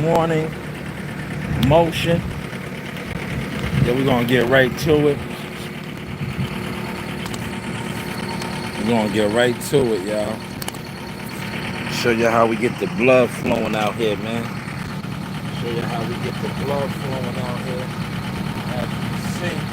morning motion. Yeah, we're gonna get right to it. We're gonna get right to it, y'all. Show you how we get the blood flowing out here, man. Show you how we get the blood flowing out here. As you can see.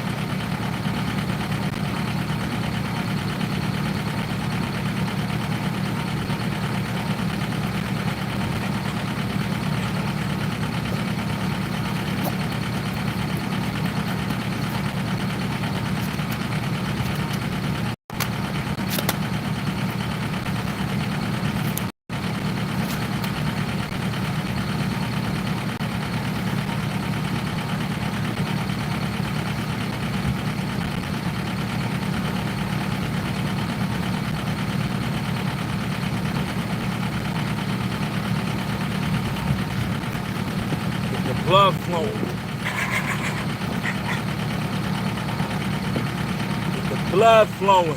Get the blood flowing. Get the blood flowing.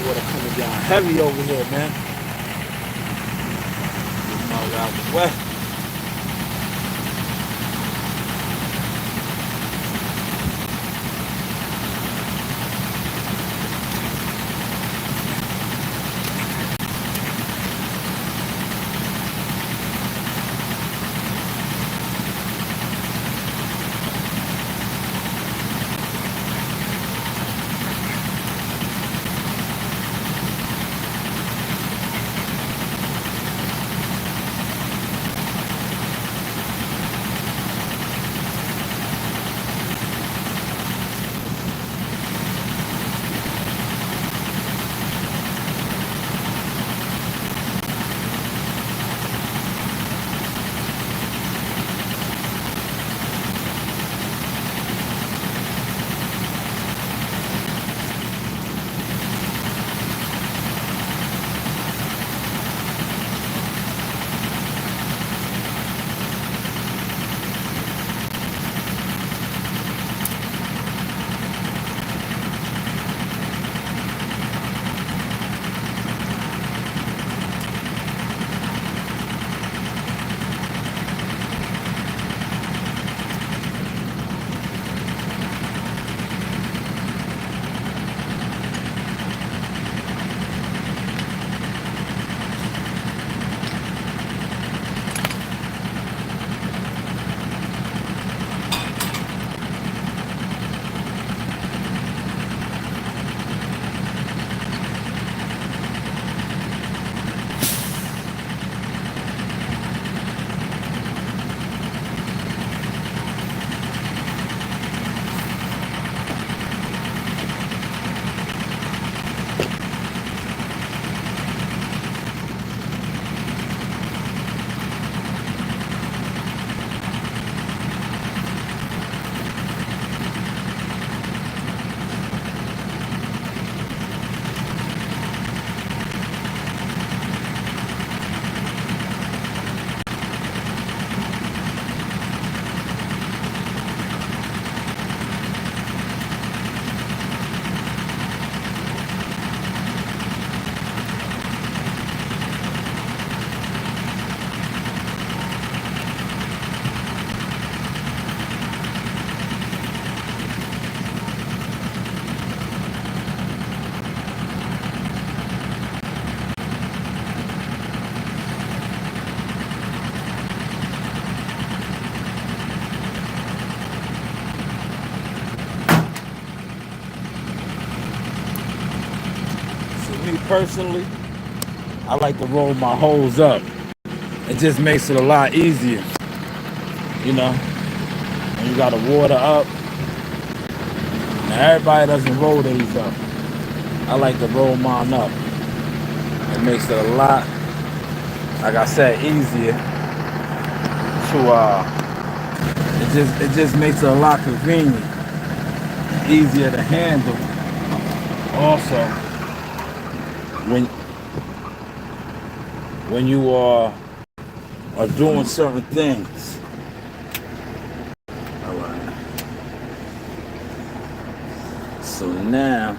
Water coming down heavy over here, man. Getting all out the way. me personally, I like to roll my holes up. It just makes it a lot easier, you know. When you got to water up. Now everybody doesn't roll these up. I like to roll mine up. It makes it a lot, like I said, easier to it just makes it a lot convenient, easier to handle. Also, when you are doing certain things. All right. So now,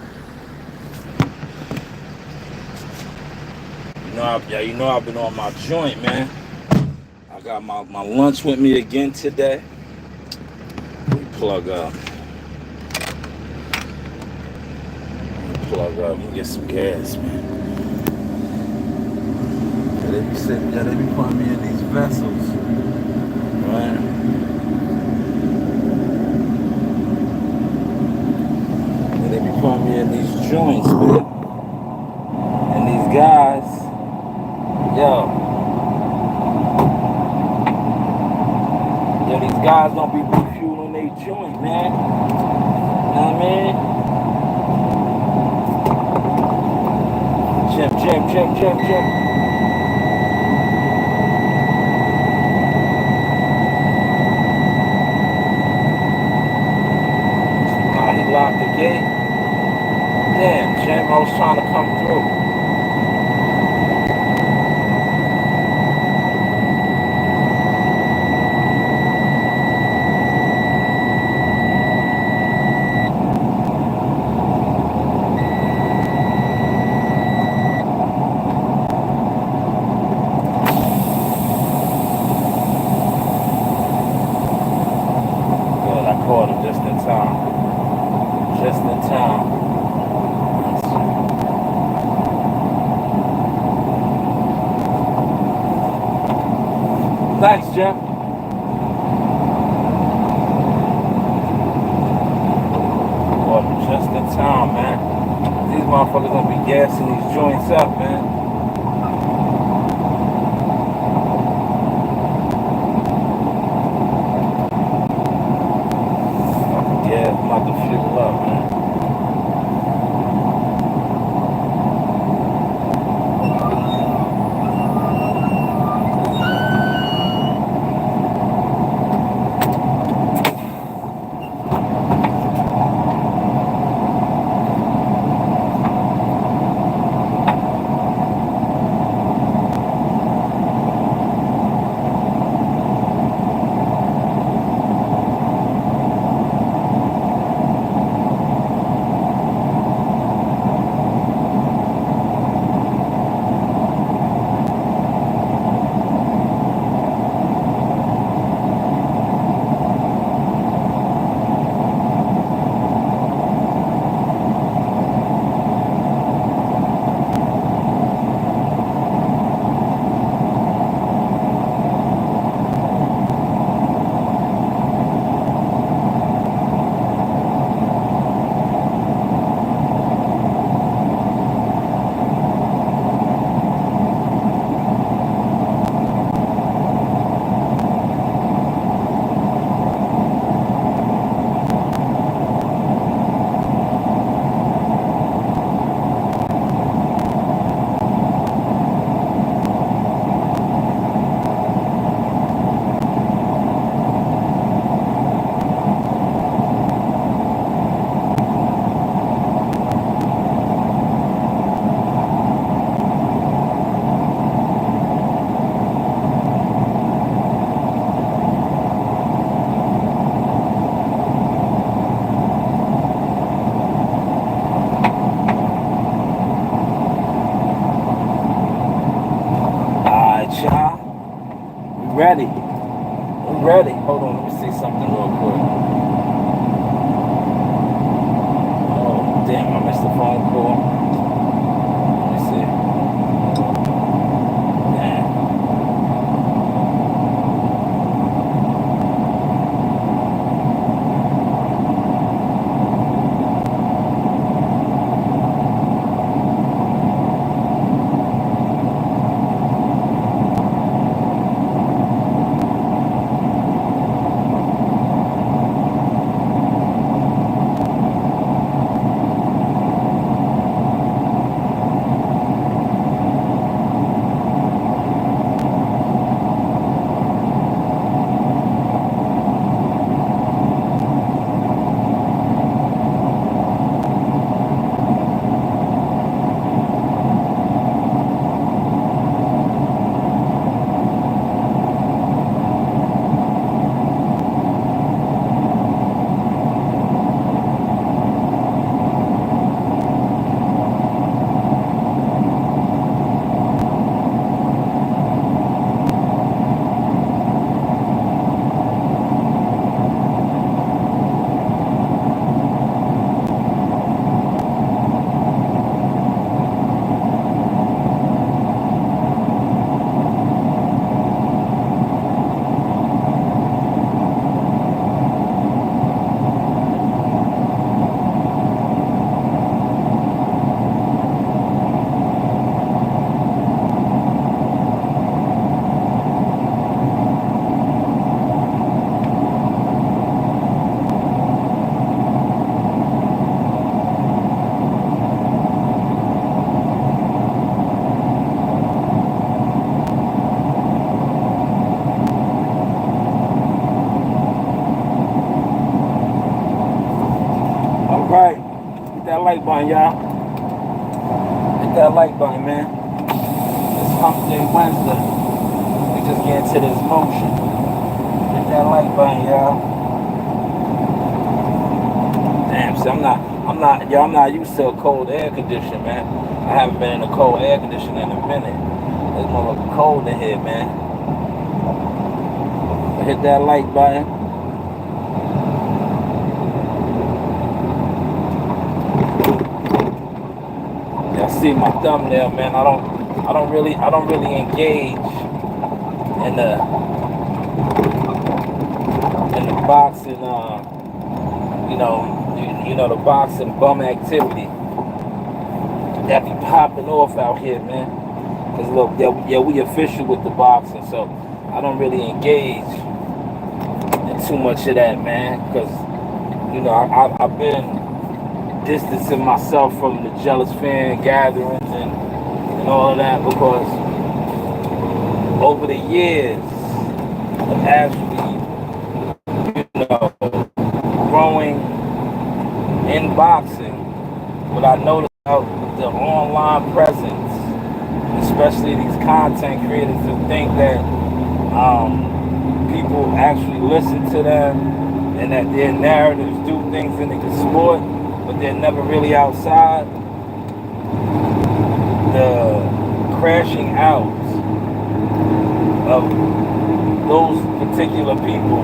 you know I've been on my joint, man. I got my lunch with me again today. Let me plug up. Let me get some gas, man. They be putting me in these vessels, right? They be putting me in these joints, man. And these guys, these guys don't be refueling their joint, man. You know what I mean? Jim. He locked the gate. Damn, Jim, I was trying to come through. Caught him just in time. Just in time. Thanks, Jim. Caught him just in time, man. These motherfuckers gonna be gassing these joints up, man. I'm about to fuel up, man. Ready. I'm ready. Hold on, let me see something real quick. Oh, damn, I missed the phone call. Let me see. Damn. that like button, y'all. Hit that like button, man. It's Hump Day Wednesday. We just get into this motion. Hit that like button, y'all. Damn, see, I'm not used to a cold air condition, man. I haven't been in a cold air condition in a minute. It's motherfucking cold in here, man. Hit that like button. Y'all see my thumbnail, man. I don't really engage in the boxing, you know, the boxing bum activity that be popping off out here, man. Cause look, yeah, we official with the boxing, so I don't really engage in too much of that, man. Cause you know, I've been distancing myself from the jealous fan gatherings and all of that, because over the years of actually, you know, growing in boxing, what I noticed about the online presence, especially these content creators who think that people actually listen to them and that their narratives do things in the sport, but they're never really outside. The crashing out of those particular people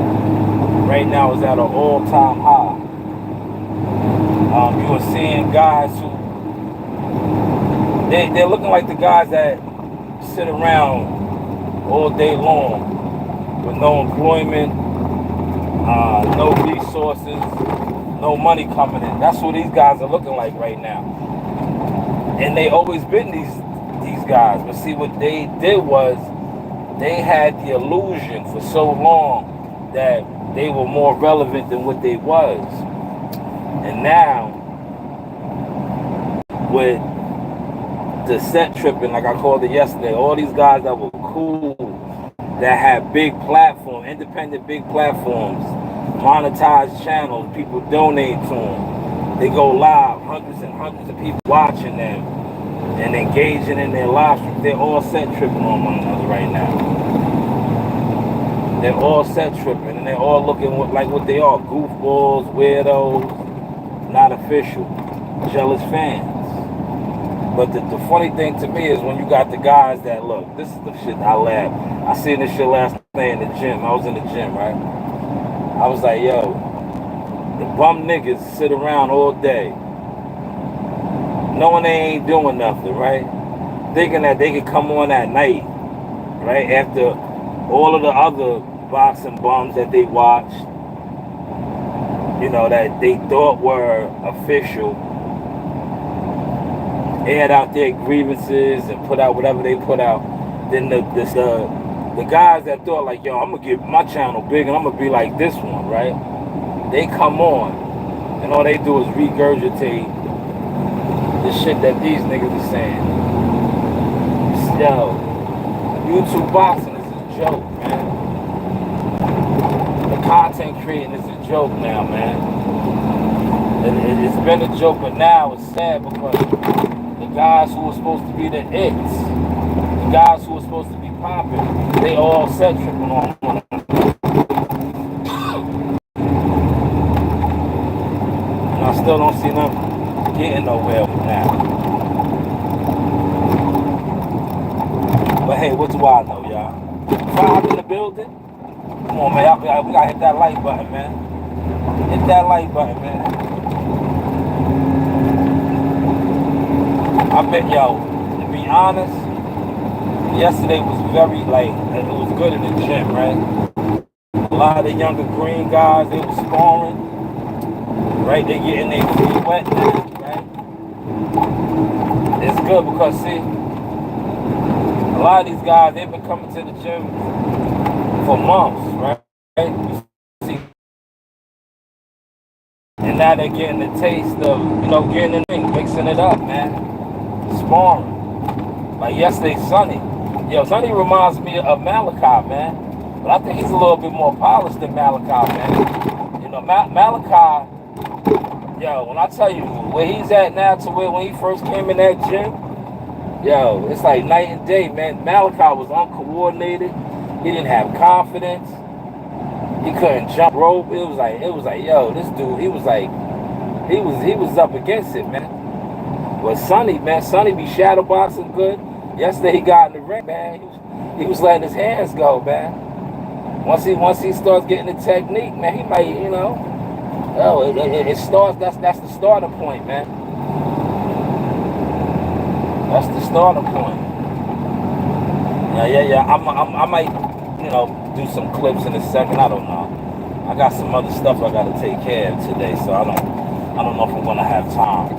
right now is at an all-time high. You are seeing guys who they're looking like the guys that sit around all day long with no employment, no resources, no money coming in. That's what these guys are looking like right now. And they always been these guys. But see, what they did was they had the illusion for so long that they were more relevant than what they was. And now, with the set tripping, like I called it yesterday, all these guys that were cool, that had big platforms, independent big platforms, monetized channels, people donate to them, they go live, hundreds and hundreds of people watching them and engaging in their live streams. They're all set tripping on one another right now. They're all set tripping, and they're all looking like what they are: goofballs, weirdos, not official, jealous fans. But the funny thing to me is when you got the guys that, look, this is the shit I laugh. I seen this shit last night in the gym. I was in the gym, right? I was like, yo, the bum niggas sit around all day knowing they ain't doing nothing, right? Thinking that they could come on at night, right? After all of the other boxing bums that they watched, you know, that they thought were official, aired out their grievances and put out whatever they put out. Then the guys that thought like, yo, I'm gonna get my channel big and I'm gonna be like this one, right? They come on and all they do is regurgitate the shit that these niggas are saying. Yo, YouTube boxing is a joke, man. The content creating is a joke now, man. It's been a joke, but now it's sad because the guys who were supposed to be the hits, the guys who were supposed to be popping, they all set tripping on one. And I still don't see them getting nowhere with that. But hey, what do I know, y'all? 5 in the building? Come on, man. We gotta hit that like button, man. Hit that like button, man. I bet, yo, to be honest, yesterday was very, it was good in the gym, right? A lot of the younger green guys, they were sparring, right? They getting their feet wet now, right? It's good because, see, a lot of these guys, they've been coming to the gym for months, right? You see, and now they're getting the taste of, you know, getting in the ring, mixing it up, man. Sparring. Like yesterday, Sonny. Yo, Sonny reminds me of Malachi, man. But I think he's a little bit more polished than Malachi, man. You know, Malachi, Yo, when I tell you where he's at now to where when he first came in that gym, yo, it's like night and day, man. Malachi was uncoordinated. He didn't have confidence. He couldn't jump rope. It was like, yo, this dude, he was up against it, man. But Sonny, man, Sonny be shadow boxing good. Yesterday he got in the ring, man. He was letting his hands go, man. Once he starts getting the technique, man, he might, it starts. That's the starting point, man. That's the starting point. Yeah. I might, do some clips in a second. I don't know. I got some other stuff I got to take care of today, so I don't know if I'm gonna have time.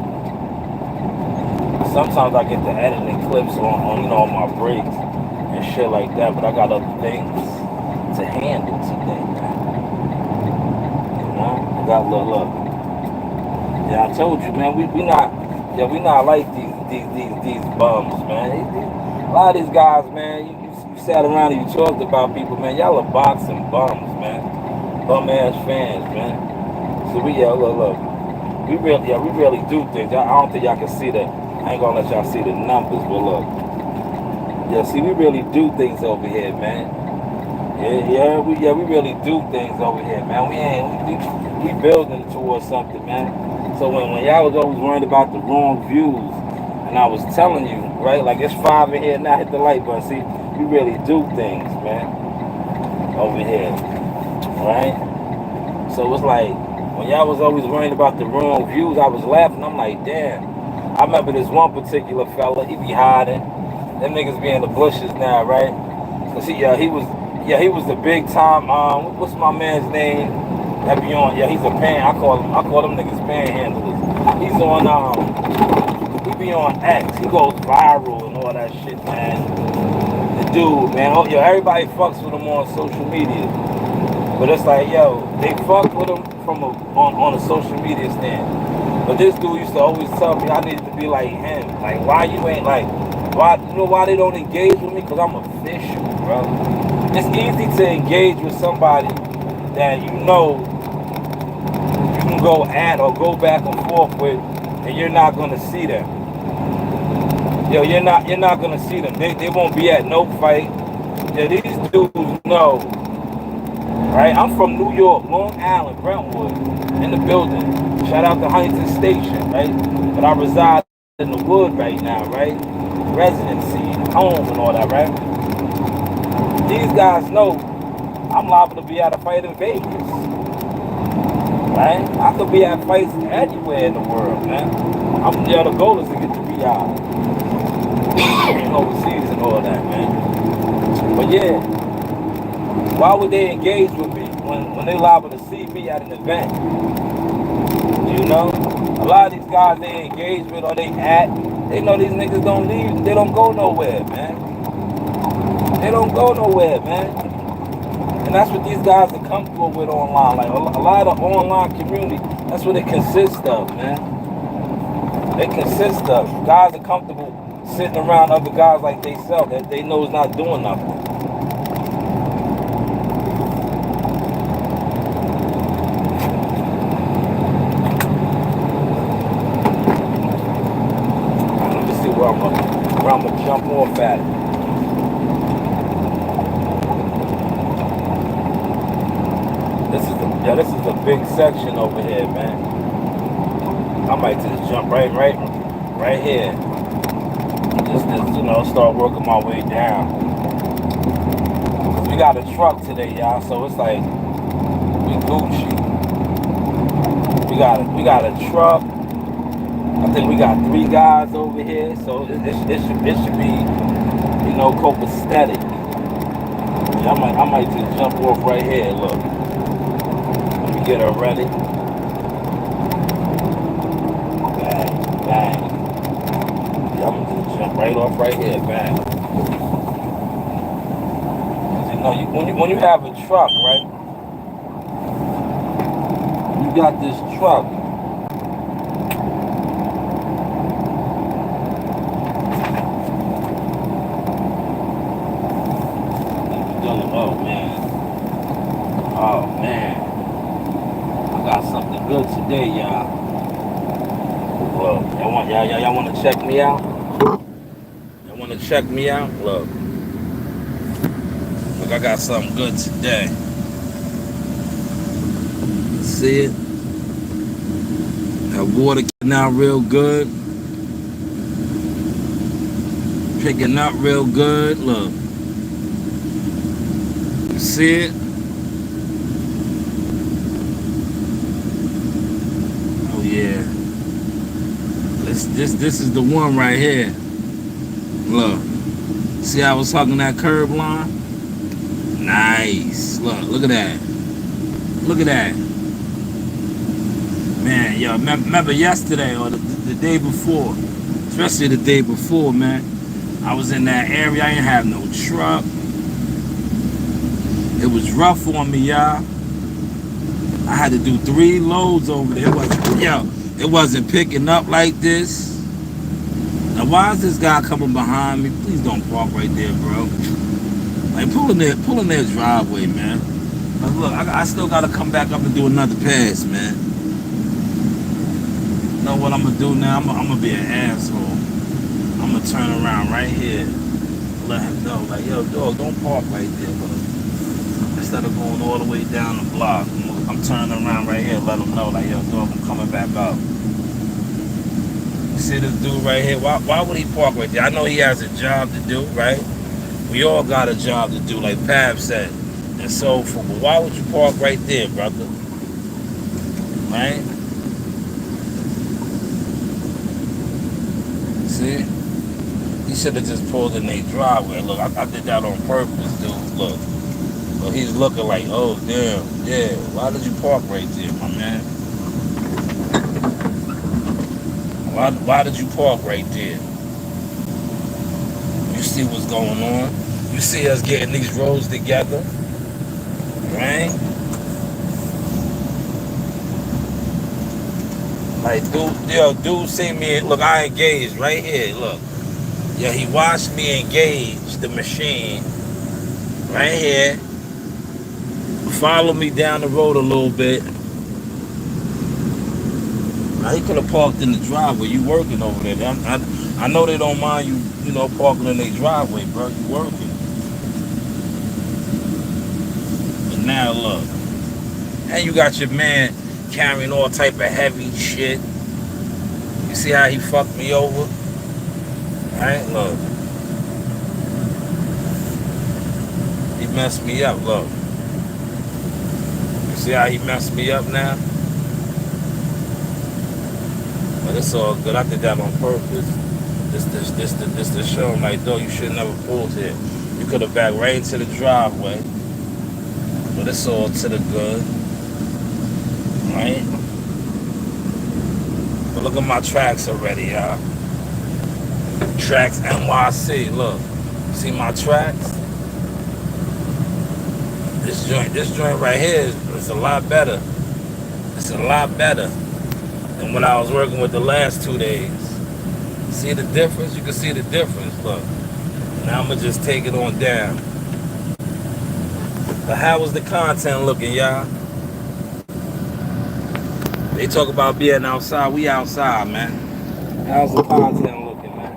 Sometimes I get to editing clips on my breaks and shit like that, but I got other things to handle today, man. I got look. Yeah, I told you, man. We not like these bums, man. A lot of these guys, man. You sat around and you talked about people, man. Y'all are boxing bums, man. Bum ass fans, man. So look. We really do things. I don't think y'all can see that. I ain't gonna let y'all see the numbers, but look. Yeah, see, we really do things over here, man. We really do things over here, man. We building towards something, man. So when y'all was always worried about the wrong views, and I was telling you, right, like it's 5 in here now, hit the light button. See, we really do things, man, over here, right? So it's like, when y'all was always worried about the wrong views, I was laughing. I'm like, damn. I remember this one particular fella, he be hiding. Them niggas be in the bushes now, right? Cause he was the big time, what's my man's name? That be on, he's a I call them niggas panhandlers. He's on, he be on X. He goes viral and all that shit, man. The dude, man, everybody fucks with him on social media. But it's like, they fuck with him on a social media stand. But this dude used to always tell me I needed to be like him. Like, why you ain't like, why they don't engage with me? Because I'm official, bro. It's easy to engage with somebody that you can go at or go back and forth with, and you're not gonna see them. You're not gonna see them. They won't be at no fight. Yeah, these dudes know. Right? I'm from New York, Long Island, Brentwood, in the building. Shout out to Huntington Station, right? But I reside in the wood right now, right? Residency, home and all that, right? These guys know I'm liable to be at a fight in Vegas. Right? I could be at fights anywhere in the world, man. The goal is to get to BI. Overseas and all that, man. But yeah, why would they engage with me when they liable to see me at an event? A lot of these guys they engage with or they know these niggas don't leave, they don't go nowhere, man. They don't go nowhere, man. And that's what these guys are comfortable with online. Like a lot of online community, that's what it consists of, man. They consist of guys are comfortable sitting around other guys like they self that they know is not doing nothing. Where I'm gonna jump off at it. This is a big section over here, man. I might just jump right here. Just start working my way down. We got a truck today, y'all, so it's like we Gucci. We got a truck. I think we got 3 guys over here, so it should be, copacetic. Yeah, I might just jump off right here. Look, let me get her ready. Bang. Yeah, I'm gonna just jump right off right here, bang. When you have a truck, right? You got this truck. Oh man, I got something good today, y'all. Y'all want to check me out? Y'all want to check me out? Look, I got something good today. See it? That water getting out real good. Picking up real good. Look. You see it? Oh yeah. This is the one right here. Look. See how I was hugging that curb line? Nice. Look at that. Look at that. Man, yo, remember yesterday or the day before, especially the day before, man, I was in that area, I ain't have no truck. It was rough on me, y'all. I had to do 3 loads over there. It wasn't picking up like this. Now, why is this guy coming behind me? Please don't park right there, bro. Like, pulling their driveway, man. But look, I still got to come back up and do another pass, man. You know what I'm going to do now? I'm going to be an asshole. I'm going to turn around right here. Let him know, like, yo, dog, don't park right there, bro. Instead of going all the way down the block, I'm turning around right here, let him know, like, yo, dog, I'm coming back up. You see this dude right here? Why would he park right there? I know he has a job to do, right? We all got a job to do, like Pav said, and so forth. But why would you park right there, brother? Right? See? He should have just pulled in their driveway. Look, I did that on purpose, dude. Look. But he's looking like, oh, damn, yeah. Why did you park right there, my man? Why did you park right there? You see what's going on? You see us getting these roads together, right? Like, dude see me, look, I engaged right here, look. Yeah, he watched me engage the machine right here. Follow me down the road a little bit. Now, he could have parked in the driveway. You working over there. I know they don't mind you know, parking in their driveway, bro. You working. But now, look. And you got your man carrying all type of heavy shit. You see how he fucked me over? Right? Look. He messed me up, look. See how he messed me up now? But it's all good. I did that on purpose. This to show him, like, though, you should never pulled here. You could have backed right into the driveway. But it's all to the good. Right? But look at my tracks already, y'all. Tracks NYC, look. See my tracks? This joint right here is a lot better. It's a lot better than when I was working with the last 2 days. See the difference? You can see the difference, look. Now I'm gonna just take it on down. But how was the content looking, y'all? They talk about being outside, we outside, man. How's the content looking, man?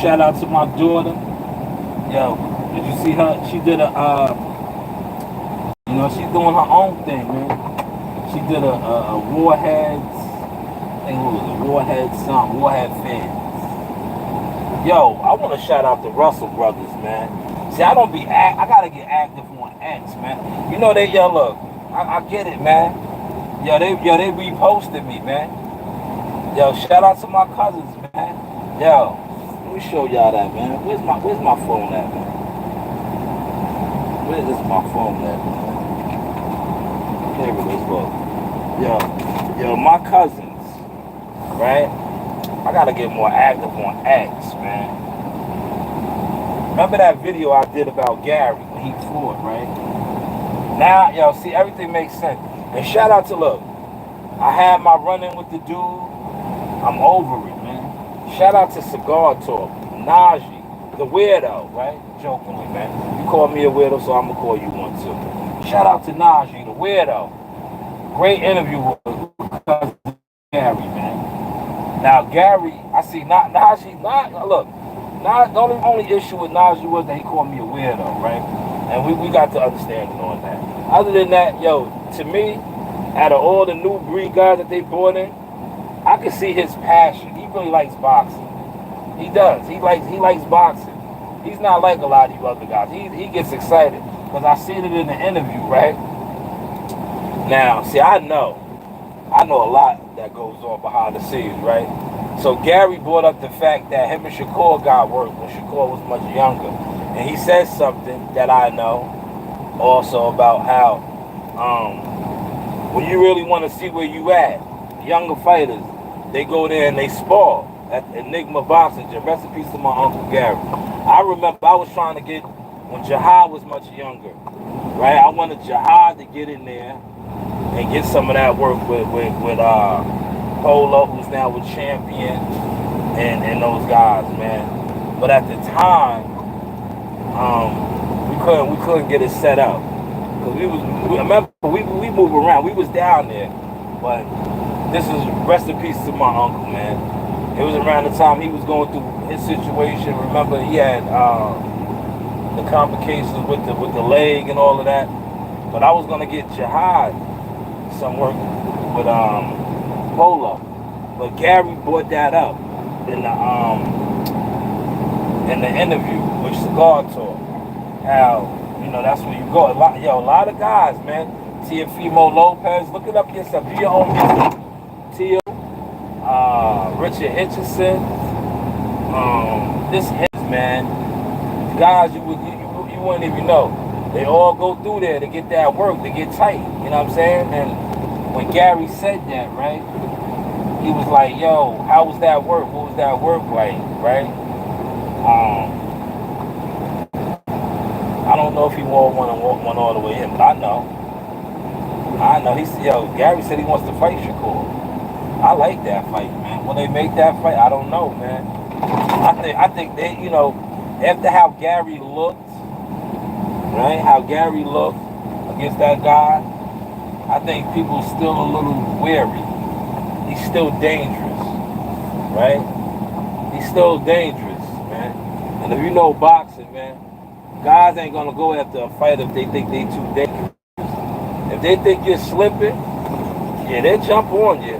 Shout out to my daughter. Yo, did you see her? She did a, you know, she's doing her own thing, man. She did a Warheads, I think what was it, Warhead fans. Yo, I want to shout out the Russell brothers, man. See, I gotta get active on X, man. You know yo, look, I get it, man. Yo, they reposted me, man. Yo, shout out to my cousins, man. Yo. Let me show y'all that, man. Where's my phone at, man? Where is my phone at, man? Here it is, look. Yo, my cousins, right? I gotta get more active on X, man. Remember that video I did about Gary when he fought, right? Now, yo, see, everything makes sense. And shout out to, look, I had my run-in with the dude. I'm over it, man. Shout out to Cigar Talk, Najee, the weirdo, right? Jokingly, man. You call me a weirdo, so I'm gonna call you one too. Shout out to Najee, the weirdo. Great interview with cousin Gary, man. Now Gary, I see not Najee. Not look. Not the only issue with Najee was that he called me a weirdo, right? And we got to understand on that. Other than that, yo, to me, out of all the new breed guys that they brought in, I can see his passion. He really likes boxing. He does. He likes boxing. He's not like a lot of you other guys. He gets excited because I seen it in the interview, right? Now, see, I know a lot that goes on behind the scenes, right? So Gary brought up the fact that him and Shakur got work when Shakur was much younger, and he says something that I know also about how when you really want to see where you at, younger fighters, they go there and they spar at Enigma Boxing Gym. Rest in peace to my Uncle Gary. I remember I was trying to get, when Jihad was much younger, right? I wanted Jihad to get in there and get some of that work with Polo, who's now with Champion, and those guys, man. But at the time, we couldn't get it set up. Cause we move around. We was down there, but this is rest in peace to my uncle, man. It was around the time he was going through his situation. Remember, he had the complications with the leg and all of that. But I was gonna get Jihad some work with Polo, but Gary brought that up in the interview with Cigar Talk. How, you know, that's where you go. A lot of guys, man. Teofimo Lopez, look it up yourself. Do your own music. Teo, Richard Hitchison, this hits, man. Guys you wouldn't even know. They all go through there to get that work, to get tight. You know what I'm saying? And when Gary said that, right, he was like, yo, how was that work? What was that work like, right? I don't know if he won one all the way in, but I know. Gary said he wants to fight Shakur. I like that fight, man. When they make that fight, I don't know, man. I think they, you know, after how Gary looked, right? How Gary looked against that guy, I think people are still a little wary. He's still dangerous, right? He's still dangerous, man. And if you know boxing, man, guys ain't gonna go after a fight if they think they too dangerous. If they think you're slipping, yeah, they jump on you.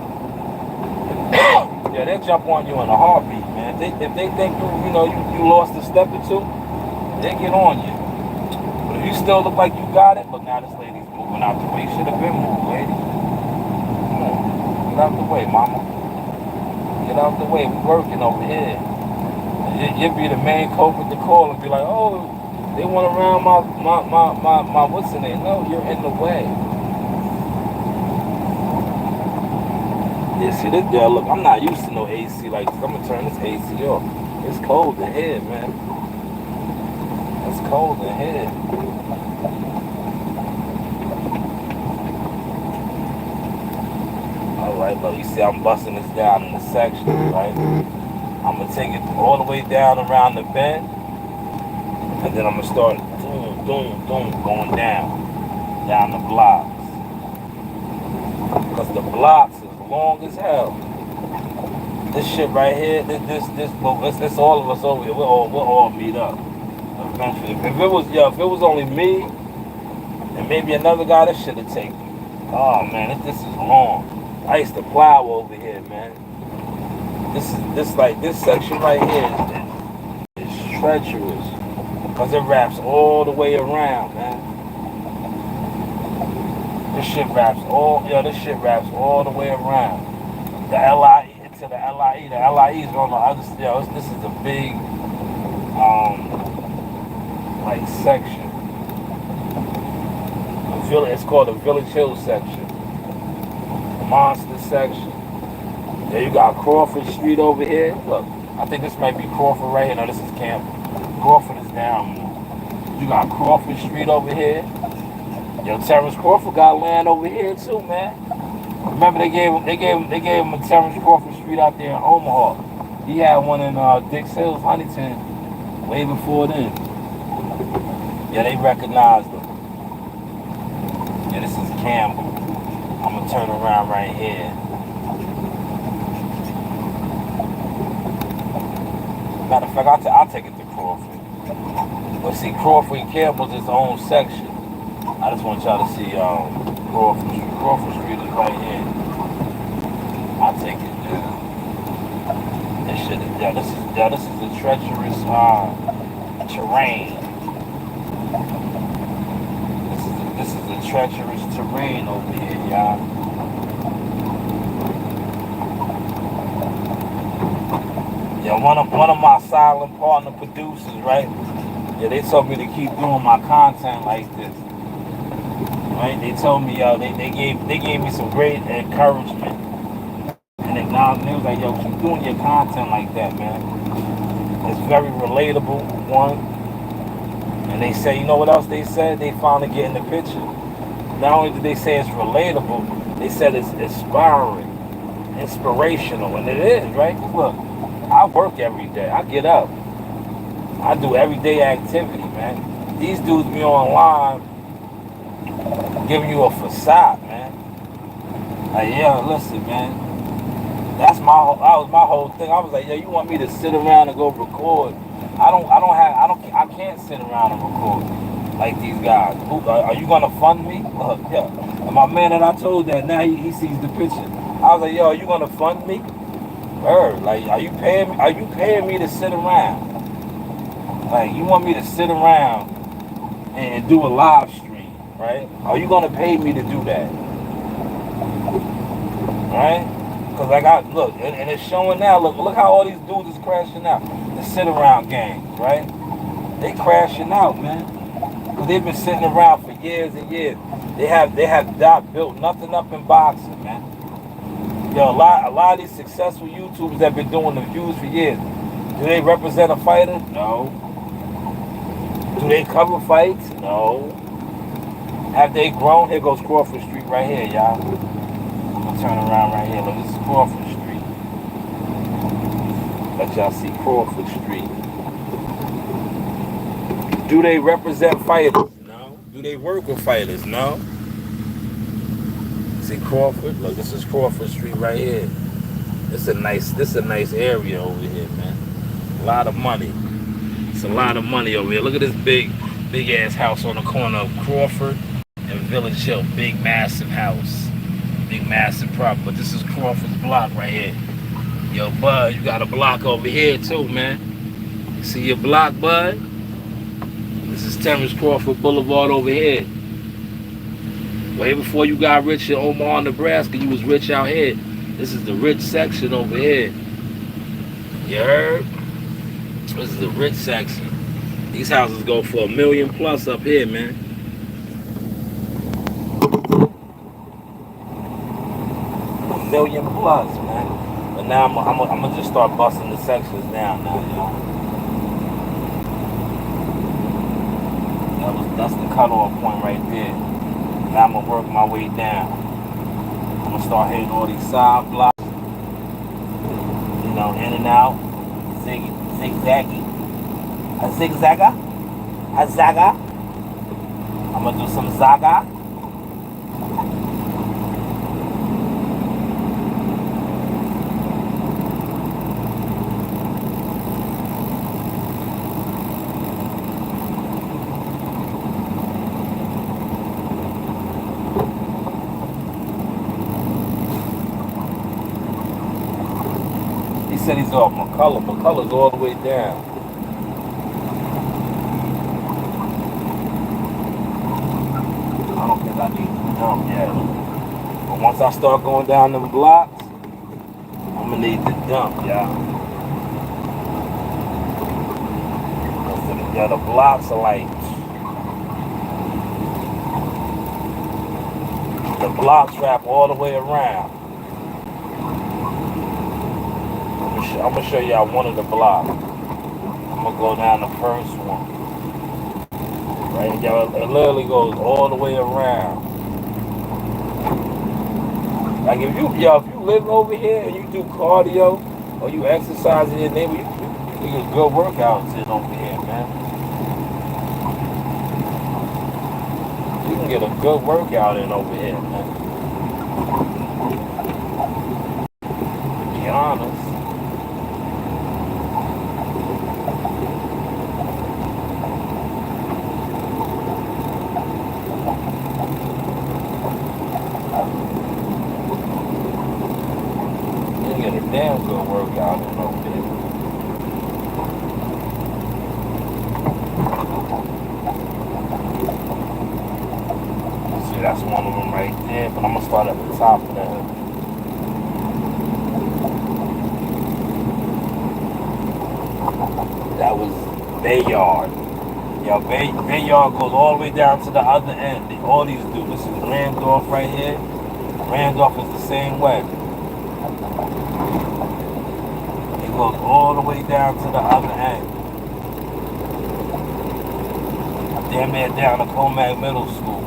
Yeah, they jump on you in a heartbeat, man. If they think you lost a step or two, they get on you. But if you still look like you got it, look, now this lady's moving out the way. Should have been moved, lady. Come on, get out the way, mama. Get out the way. We working over here. You'd be the main culprit to call and be like, oh, they went around my what's the name? No, you're in the way. Yeah, see this girl, look, I'm not used to no AC like this. I'm gonna turn this AC off. It's cold in here, man. It's cold in here. Alright, but you see I'm busting this down in the section, right? I'm gonna take it all the way down around the bend. And then I'm gonna start going down the blocks. Because the blocks is long as hell. This shit right here, this all of us over here, we'll all meet up eventually. If it was only me and maybe another guy, that should have taken. Oh man, this is long. I used to plow over here, man. This section right here is treacherous. Because it wraps all the way around, man. This shit wraps all the way around. The LIE to the LIE. The LIE is on the other side. This is a big, section. It's called the Village Hill section. The Monster section. There you got Crawford Street over here. Look, I think this might be Crawford right here. No, this is Camp. Crawford is down more. You got Crawford Street over here. Yo, Terrence Crawford got land over here too, man. Remember they gave him a Terrence Crawford Street out there in Omaha. He had one in Dix Hills, Huntington, Way before then. Yeah, they recognized them. Yeah, this is Campbell. I'm gonna turn around right here. Matter of fact, I'll take it to Crawford. But see, Crawford and Campbell's its own section. I just want y'all to see Crawford Street. Crawford Street is right here. I'll take it down. This is a treacherous terrain. This is a treacherous terrain over here, y'all. Yeah, one of my silent partner producers, right? Yeah, they told me to keep doing my content like this. Right? They told me, they gave me some great encouragement and acknowledgement. They was like, yo, keep doing your content like that, man. It's very relatable, one. And they say, you know what else they said? They finally get in the picture. Not only did they say it's relatable, they said it's inspiring, inspirational, and it is, right? Look, I work every day. I get up. I do everyday activity, man. These dudes be online giving you a facade, man. Like, yeah, listen, man. That was my whole thing. I was like, yeah, you want me to sit around and go record? I can't sit around and record like these guys. Are you gonna fund me? Yeah. And my man that I told that, now he sees the picture. I was like, yo, are you gonna fund me? Like, are you paying me to sit around? Like, you want me to sit around and do a live stream, right? Are you gonna pay me to do that? Right? Because look, and it's showing now. Look how all these dudes is crashing out. The sit around gangs, right? They crashing out, man. Because they've been sitting around for years and years. They have not built nothing up in boxing, man. Yo, a lot of these successful YouTubers that have been doing the views for years, do they represent a fighter? No. Do they cover fights? No. Have they grown? Here goes Crawford Street right here, y'all. I'm gonna turn around right here. Look, this is Crawford Street. Let y'all see Crawford Street. Do they represent fighters? No. Do they work with fighters? No. See Crawford? Look, this is Crawford Street right here. This is a nice area over here, man. A lot of money. It's a lot of money over here. Look at this big ass house on the corner of Crawford and Village Hill. Big massive house. Big massive property. But this is Crawford's block right here. Yo, Bud, you got a block over here too, man. You see your block, Bud? This is Terrence Crawford Boulevard over here. Way before you got rich in Omaha, Nebraska, you was rich out here. This is the rich section over here. You heard? This is the rich section. These houses go for $1 million plus up here, man. $1 million plus, man. But now I'm gonna just start busting the sections down now, y'all. That's the cutoff point right there. Now I'm gonna work my way down. I'm gonna start hitting all these side blocks. You know, in and out. Zigzaggy. A zigzagger. A zaga. I'm gonna do some zaga. He said he's off McCullough. McCullough's all the way down. I don't think I need to jump yet. But once I start going down them blocks, I'm gonna need to jump, y'all. Yeah, the blocks are like, the blocks wrap all the way around. I'm gonna show y'all one of the blocks. I'm gonna go down the first one. Right, y'all, it literally goes all the way around. Like if you live over here and you do cardio or you exercise in your neighborhood, you We get good workouts in over here, man. You can get a good workout in over here, man. To be honest. You can get a damn good workout in over here. See, that's one of them right there, but I'm gonna start at the top of that. That was Bayard. Yeah, Bayard goes all the way down to the other end. All these do. This is Randolph right here. Randolph is the same way. It goes all the way down to the other end. Damn near down to Comac Middle School.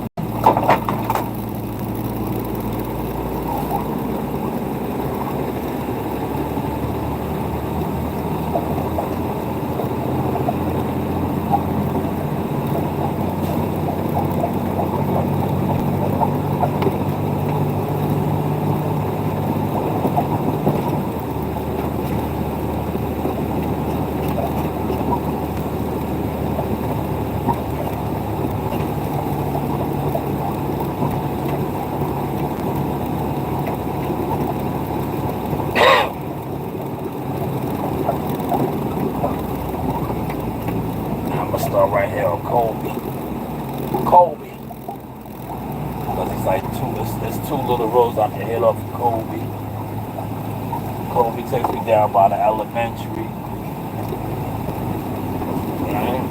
Start right here on Colby. Because it's like there's two little roads I can hit off of Colby. Colby takes me down by the elementary. Right?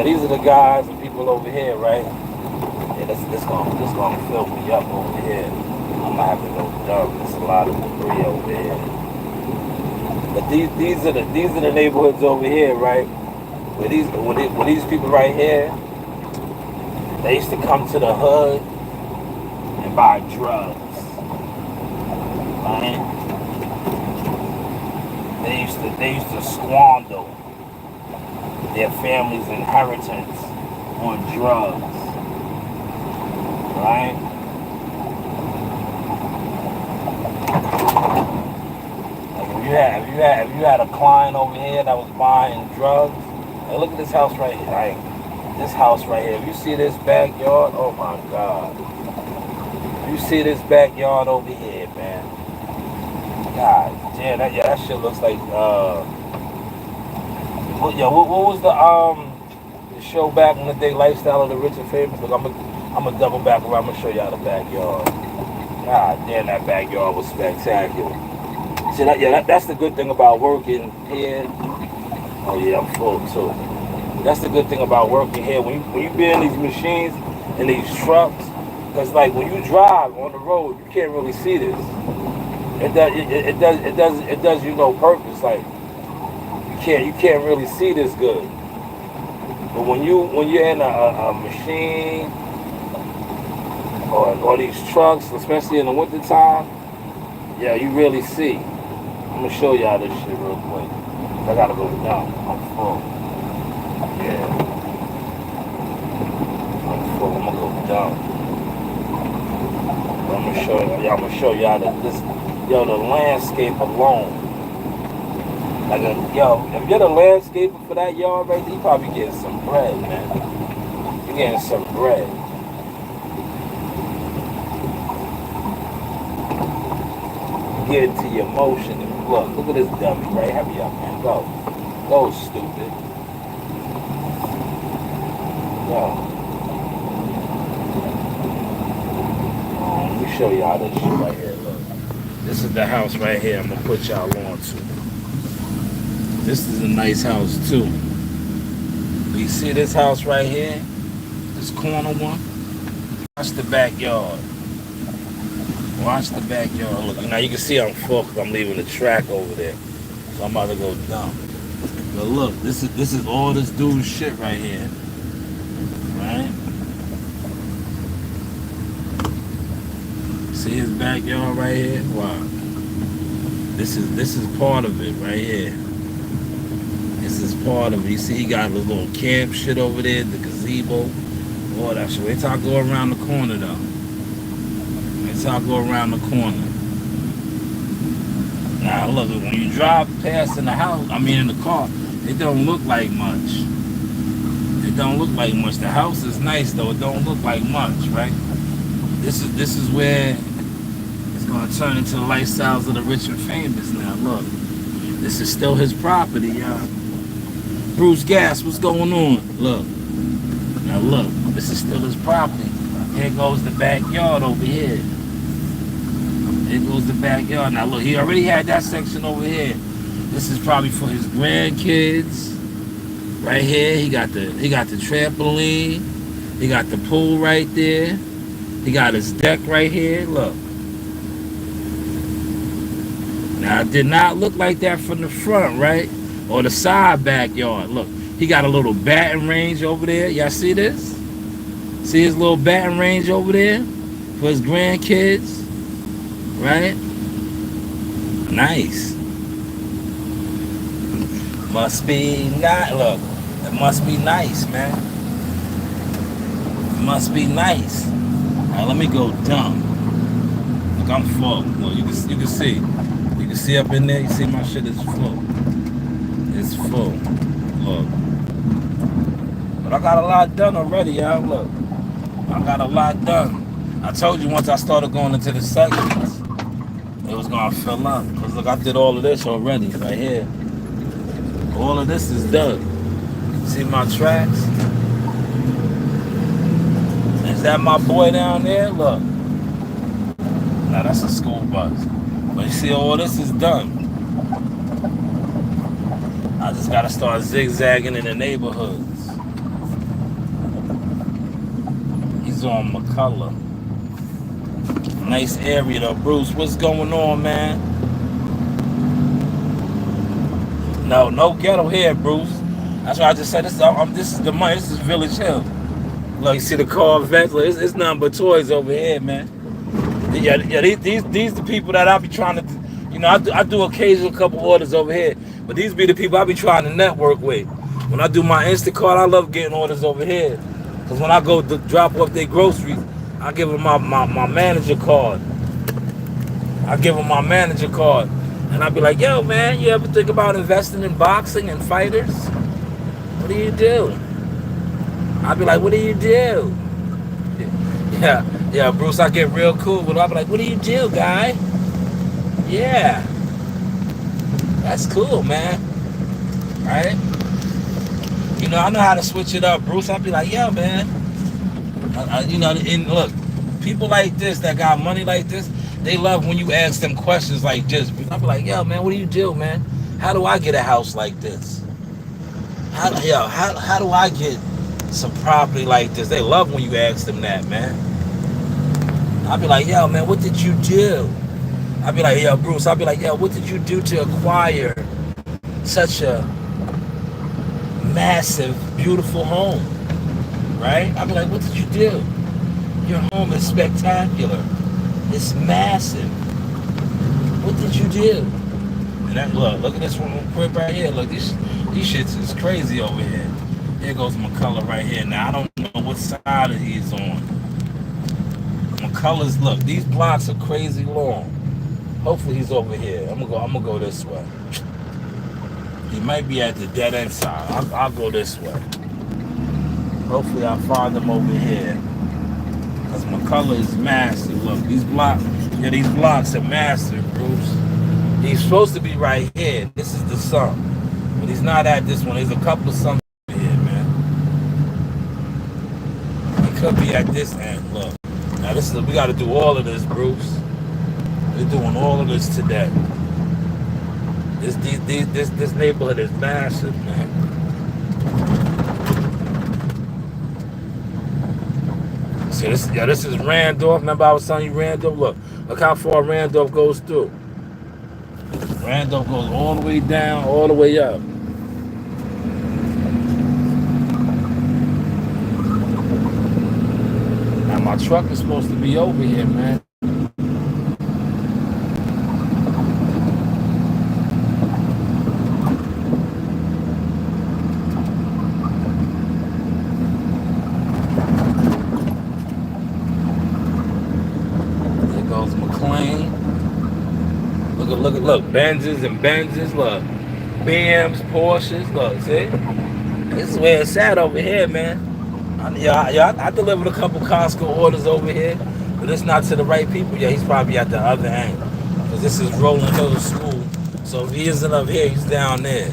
These are the guys and people over here, right? Yeah, this gonna fill me up over here. I'm gonna have to go dumb. There's a lot of debris over here. But these are the neighborhoods over here, right? Where these people right here, they used to come to the hood and buy drugs. Right? They used to squander their family's inheritance on drugs, right? Like if you had a client over here that was buying drugs, like look at this house right here, like this house right here. If you see this backyard, oh my God! If you see this backyard over here, man, God damn, that shit looks like what was the show back in the day, Lifestyle of the Rich and Famous? Look, I'm gonna double back around. I'm gonna show y'all the backyard. God damn, that backyard was spectacular. See that's the good thing about working here. Oh yeah, I'm full too. That's the good thing about working here. When you be in these machines and these trucks, because like when you drive on the road, you can't really see this. It does you no purpose. Like you can't really see this good. But when you're in a machine or these trucks, especially in the winter time, yeah, you really see. I'm gonna show y'all this shit real quick. I gotta go down. I'm full. Yeah. I'm full. I'm gonna go down. I'm gonna show y'all that the landscape alone. Like if you're the landscaper for that yard right there, you probably getting some bread, man. You're getting some bread. Get into your motion and look at this dummy, right? Hurry up, man. Go, stupid. Go. Let me show y'all this shit right here. Look, this is the house right here. I'm gonna put y'all on to. This is a nice house too. You see this house right here? This corner one? That's the backyard. Watch the backyard. Look, now you can see I'm full because I'm leaving the track over there. So I'm about to go dump. But look, this is all this dude's shit right here. Right? See his backyard right here? Wow. This is part of it right here. This is part of it. You see he got a little camp shit over there, the gazebo, all that shit. Wait till I go around the corner though. Wait till I go around the corner. Now look, when you drive past in the house, in the car, it don't look like much. It don't look like much. The house is nice though. It don't look like much, right? This is where it's gonna turn into the lifestyles of the rich and famous now. Look, this is still his property, y'all. Bruce Gas, what's going on? Look. Now look, this is still his property. Here goes the backyard over here. Here goes the backyard. Now look, he already had that section over here. This is probably for his grandkids. Right here, he got the trampoline. He got the pool right there. He got his deck right here. Look. Now it did not look like that from the front, right? Or the side backyard. Look, he got a little batting range over there. Y'all see this? See his little batting range over there for his grandkids, right? Nice. Must be nice. Look, it must be nice, man. It must be nice. Now let me go dump. Look, I'm full. Look, you can see. You can see up in there. You see my shit is full. It's full. Look. But I got a lot done already, y'all. Look. I got a lot done. I told you once I started going into the sections, it was gonna fill up. Cause look, I did all of this already, right here. All of this is done. See my tracks? Is that my boy down there? Look. Now that's a school bus. But you see, all this is done. I just gotta start zigzagging in the neighborhoods. He's on McCullough. Nice area though, Bruce. What's going on, man? No ghetto here, Bruce. That's why I just said this is the money. This is Village Hill. Look, you see the Corvette? Look, it's nothing but toys over here, man. Yeah, these the people that I be trying to, I do occasional couple orders over here, but these be the people I be trying to network with. When I do my Instacart, I love getting orders over here, because when I go to drop off their groceries, I give them my manager card. And I be like, yo, man, you ever think about investing in boxing and fighters? What do you do? I be like, what do you do? Yeah, Bruce, I get real cool, but I be like, what do you do, guy? Yeah. That's cool, man. Right? I know how to switch it up, Bruce. I be like, yo, man. And look, people like this that got money like this, they love when you ask them questions like this. I be like, yo, man, what do you do, man? How do I get a house like this? How do I get some property like this? They love when you ask them that, man. I be like, yo, man, what did you do? I be like, yo, Bruce, I be like, yo, what did you do to acquire such a massive, beautiful home? Right? I be like, what did you do? Your home is spectacular. It's massive. What did you do? And that, look at this one crib right here. Look, these shits is crazy over here. Here goes McCullough right here. Now I don't know what side he's on. McCullough's, look, these blocks are crazy long. Hopefully he's over here. I'm gonna go this way. He might be at the dead end side. I'll go this way. Hopefully I'll find him over here. Because McCullough is massive. Look, these blocks are massive, Bruce. He's supposed to be right here. This is the sump. But he's not at this one. There's a couple of sumps here, man. He could be at this end. Look. Now we gotta do all of this, Bruce. We're doing all of this today. This neighborhood is massive, man. See this, yeah, this is Randolph. Remember I was telling you Randolph? Look how far Randolph goes through. Randolph goes all the way down, all the way up. Now my truck is supposed to be over here, man. There goes McLean. Look, Benzes and Benzes, look. BMs, Porsches, look, see? This is where it's at over here, man. I delivered a couple Costco orders over here, but it's not to the right people. Yeah, he's probably at the other end. Because this is Rolling Hills School. So if he isn't up here, he's down there.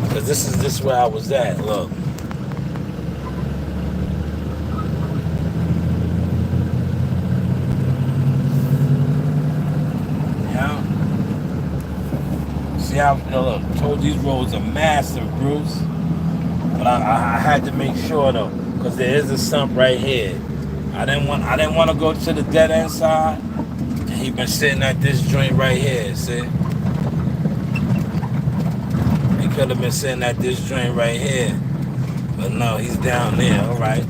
Because this is where I was at, look. Yeah. See how, look, I told these roads are massive, Bruce. But I had to make sure though, because there is a sump right here. I didn't want to go to the dead end side. He been sitting at this joint right here, see? He could have been sitting at this joint right here. But no, he's down there, alright.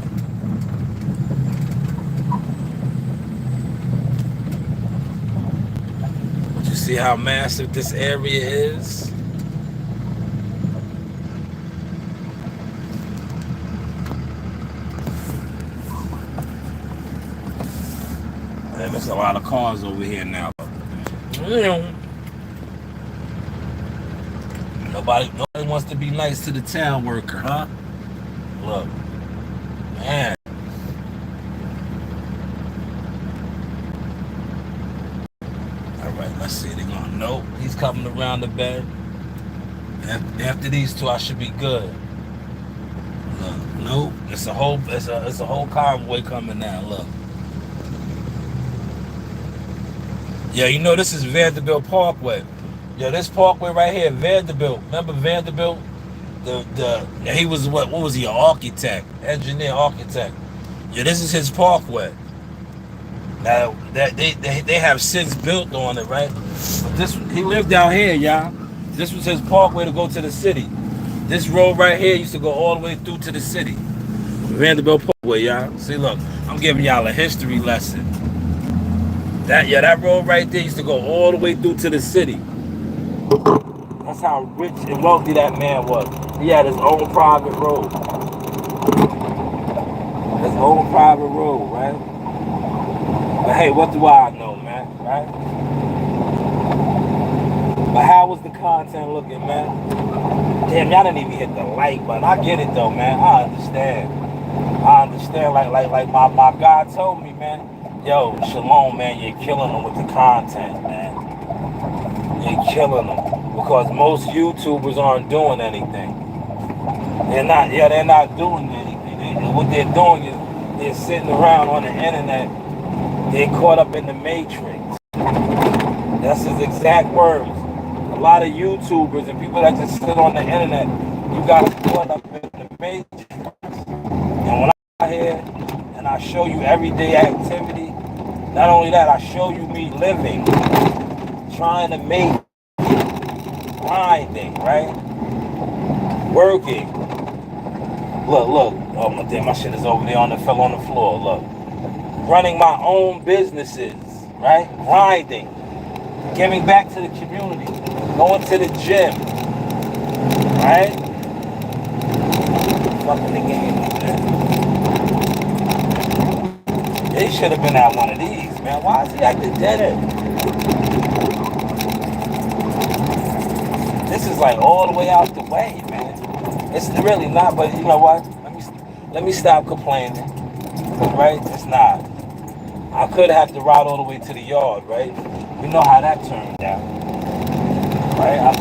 But you see how massive this area is? And there's a lot of cars over here now. Nobody wants to be nice to the town worker, huh? Look, man. All right, let's see. They're going, nope, he's coming around the bend. After these two, I should be good. Look, nope, it's a whole convoy coming now. Look. Yeah, you know this is Vanderbilt Parkway. Yeah, this parkway right here, Vanderbilt. Remember Vanderbilt? He was what was he? An architect, engineer, architect. Yeah, this is his parkway. Now that they have since built on it, right? But he lived out here, y'all. This was his parkway to go to the city. This road right here used to go all the way through to the city. Vanderbilt Parkway, y'all. See, look, I'm giving y'all a history lesson. That road right there used to go all the way through to the city. That's how rich and wealthy that man was. He had his own private road. His own private road, right? But hey, what do I know, man, right? But how was the content looking, man? Damn, y'all didn't even hit the like button. I get it though, man. I understand. Like my God told me, man. Yo, Shalom, man, you're killing them with the content, man. You're killing them. Because most YouTubers aren't doing anything. They're not doing anything. What they're doing is they're sitting around on the internet. They're caught up in the matrix. That's his exact words. A lot of YouTubers and people that just sit on the internet, you got caught up in the matrix. And when I'm out here and I show you everyday activity, not only that, I show you me living, trying to make it, grinding, right? Working. Look. Oh, damn, my shit is over there fell on the floor. Look. Running my own businesses, right? Grinding. Giving back to the community. Going to the gym. Right? Fucking the game, man. He should have been at one of these, man. Why is he at the dinner? This is like all the way out the way, man. It's really not, but you know what? Let me stop complaining. Right? It's not. I could have to ride all the way to the yard, right? We know how that turned out. Right? I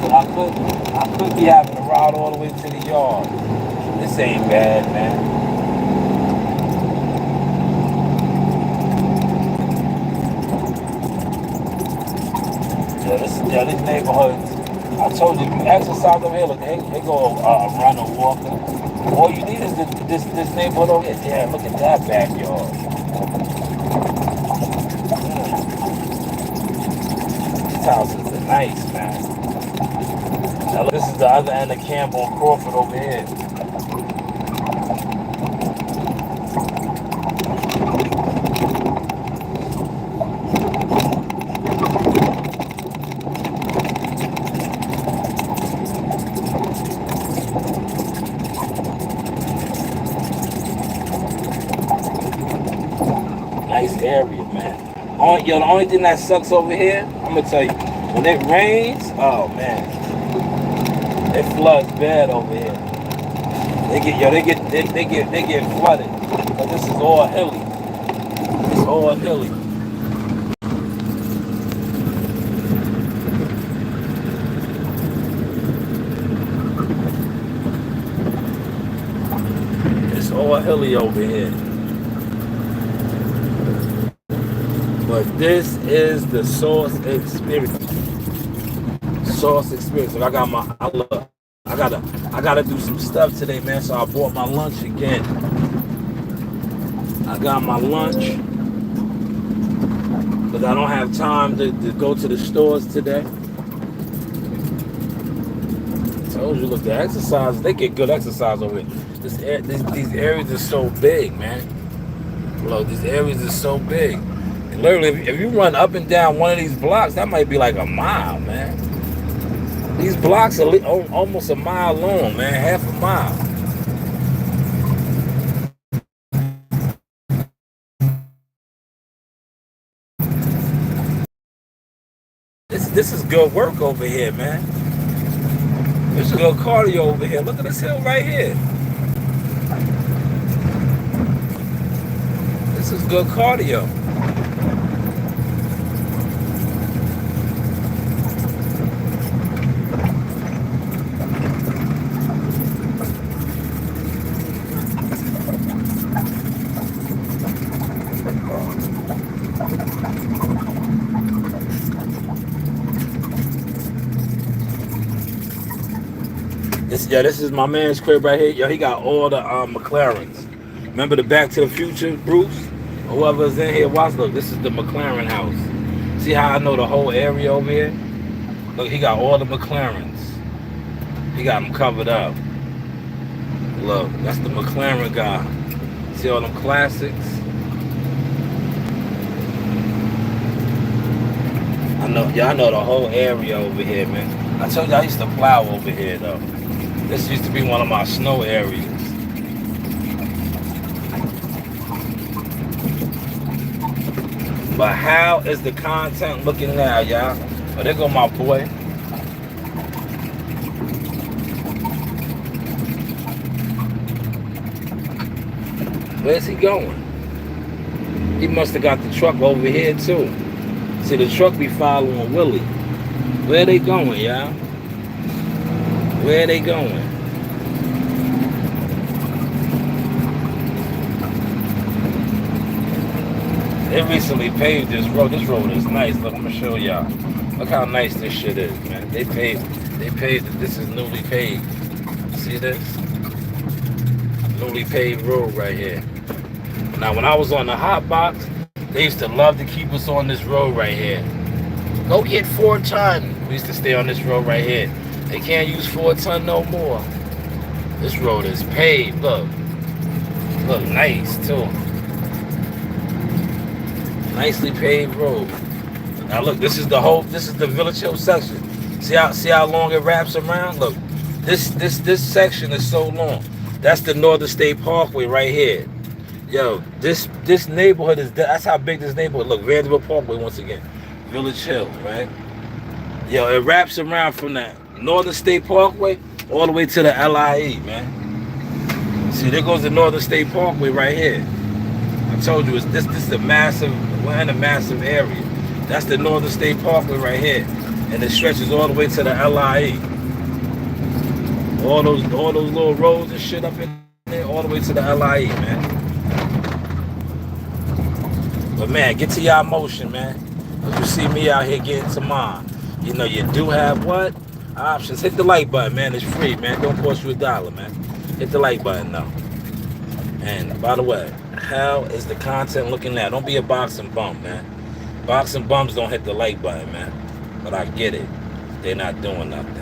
could be having to ride all the way to the yard. This ain't bad, man. These neighborhoods, I told you, if you exercise over here, look, they go run or walk. All you need is this neighborhood over here. Damn, look at that backyard. These houses are nice, man. Now look, this is the other end of Campbell and Crawford over here. Nice area, man. The only thing that sucks over here, I'm gonna tell you, when it rains, oh man, it floods bad over here. They get flooded. But this is all hilly. It's all hilly. It's all hilly over here. But this is the Source experience. Source experience. Like I gotta do some stuff today, man. So I bought my lunch again. I got my lunch, but I don't have time to go to the stores today. I told you, look, the exercise, they get good exercise over here. These areas are so big, man. Look, these areas are so big. Literally, if you run up and down one of these blocks, that might be like a mile, man. These blocks are almost a mile long, man, half a mile. This is good work over here, man. This is good cardio over here. Look at this hill right here. This is good cardio. This is my man's crib right here. Yo, he got all the McLarens. Remember the Back to the Future, Bruce? Whoever's in here, watch, look, this is the McLaren house. See how I know the whole area over here? Look, he got all the McLarens. He got them covered up. Look, that's the McLaren guy. See all them classics? I know the whole area over here, man. I told you I used to plow over here, though. This used to be one of my snow areas. But how is the content looking now, y'all? Oh, there go my boy. Where's he going? He must have got the truck over here, too. See, the truck be following Willie. Where they going, y'all? Where are they going? They recently paved this road. This road is nice. Look, I'm gonna show y'all. Look how nice this shit is, man. They paved it. This is newly paved. See this? Newly paved road right here. Now, when I was on the hot box, they used to love to keep us on this road right here. Go get 4 ton. We used to stay on this road right here. They can't use 4 ton no more. This road is paved. Look. Look, nice too. Nicely paved road. Now look, this is the Village Hill section. See how long it wraps around? Look, this section is so long. That's the Northern State Parkway right here. Yo, this neighborhood that's how big this neighborhood. Look, Vanderbilt Parkway once again. Village Hill, right? Yo, it wraps around from that Northern State Parkway all the way to the LIE, man. See, there goes the Northern State Parkway right here. I told you, this is a massive, we're in a massive area. That's the Northern State Parkway right here. And it stretches all the way to the LIE. All those little roads and shit up in there, all the way to the LIE, man. But man, get to y'all motion, man. You see me out here getting to mine. You know, you do have what? Options. Hit the like button, man. It's free, man. Don't cost you $1, man. Hit the like button though. And by the way, how is the content looking now? Don't be a boxing bum, man. Boxing bums don't hit the like button, man. But I get it. They're not doing nothing.